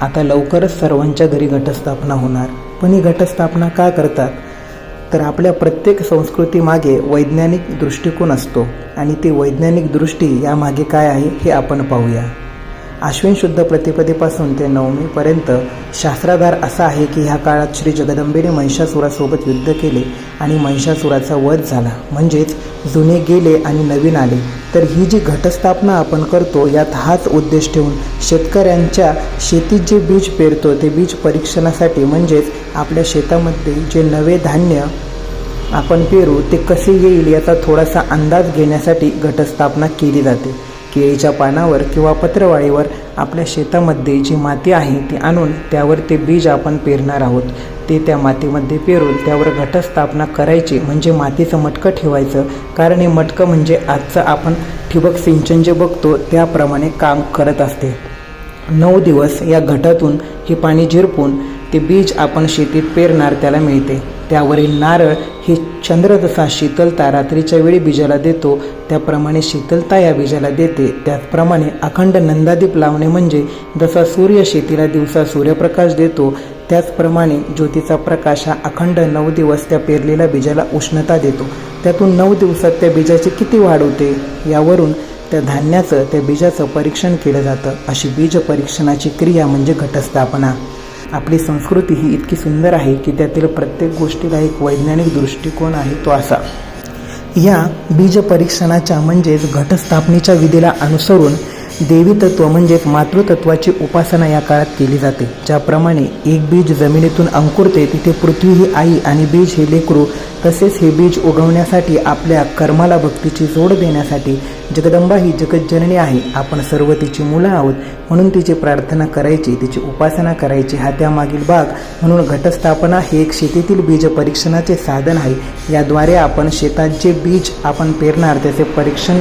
आता लवकरच सर्वांच्या घरी घटस्थापना होणार. पण ही घटस्थापना का करतात? तर आपल्या प्रत्येक संस्कृतीमागे वैज्ञानिक दृष्टिकोन असतो आणि ती वैज्ञानिक दृष्टी यामागे काय आहे हे आपण पाहूया. आश्विन शुद्ध प्रतिपदेपासून ते नवमीपर्यंत शास्त्राधार असा आहे की ह्या काळात श्री जगदंबेने महिषासुरासोबत युद्ध केले आणि महिषासुराचा वध झाला. म्हणजेच जुने गेले आणि नवीन आले. तर ही जी घटस्थापना आपण करतो यात हाच उद्देश ठेवून शेतकऱ्यांच्या शेतीत जे बीज पेरतो ते बीज परीक्षणासाठी, म्हणजेच आपल्या शेतामध्ये जे नवे धान्य आपण पेरू ते कसे येईल याचा थोडासा अंदाज घेण्यासाठी घटस्थापना केली जाते. केळीच्या पानावर किंवा पत्रवाळीवर आपल्या शेतामध्ये जी माती आहे ती आणून त्यावर ते बीज आपण पेरणार आहोत. ते त्या मातीमध्ये पेरून त्यावर घटस्थापना करायची, म्हणजे मातीचं मटकं ठेवायचं. कारण हे मटकं म्हणजे आजचं आपण ठिबक सिंचन जे बघतो त्याप्रमाणे काम करत असते. 9 दिवस या घटातून हे पाणी झिरपून ते बीज आपण शेतीत पेरणार त्याला मिळते. त्यावरील नारळ ही चंद्र जसा शीतलता रात्रीच्या वेळी बीजाला देतो त्याप्रमाणे शीतलता या बीजाला देते. त्याचप्रमाणे अखंड नंदादीप लावणे, म्हणजे जसा सूर्य शेतीला दिवसा सूर्यप्रकाश देतो त्याचप्रमाणे ज्योतीचा प्रकाश हा अखंड 9 दिवस त्या पेरलेल्या बीजाला उष्णता देतो. त्यातून 9 दिवसात त्या बीजाची किती वाढ होते यावरून त्या धान्याचं त्या बीजाचं परीक्षण केलं जातं. अशी बीज परीक्षणाची क्रिया म्हणजे घटस्थापना. आपली संस्कृती ही इतकी सुंदर आहे की त्यातील प्रत्येक गोष्टीला एक वैज्ञानिक दृष्टिकोन आहे तो असा. या बीज परीक्षणाच्या म्हणजेच घटस्थापनेच्या विधीला अनुसरून देवी तत्व म्हणजेच मातृतत्वाची उपासना या काळात केली जाते. ज्याप्रमाणे एक बीज जमिनीतून अंकुरते तिथे पृथ्वी ही आई आणि बीज हे लेकरू, तसेच हे बीज उगवण्यासाठी आपल्या कर्माला भक्तीची जोड देण्यासाठी जगदंबा ही जगज्जननी आहे. आपण सर्व तिची मुलं आहोत म्हणून तिची प्रार्थना करायची, तिची उपासना करायची, हा त्यामागील भाग. म्हणून घटस्थापना हे एक शेतीतील बीज परीक्षणाचे साधन आहे. याद्वारे आपण शेतात जे बीज आपण पेरणार त्याचे परीक्षण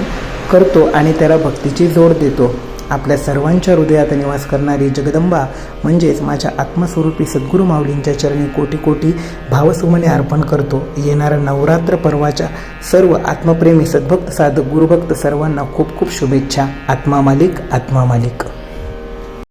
करतो आणि त्याला भक्तीची जोड देतो. आपल्या सर्वांच्या हृदयात निवास करणारी जगदंबा म्हणजेच माझ्या आत्मस्वरूपी सद्गुरू माऊलींच्या चरणी कोटी कोटी भावसुमने अर्पण करतो. येणाऱ्या नवरात्र पर्वाच्या सर्व आत्मप्रेमी सद्भक्त साधक गुरुभक्त सर्वांना खूप खूप शुभेच्छा. आत्मा मालिक, आत्मा मालिक.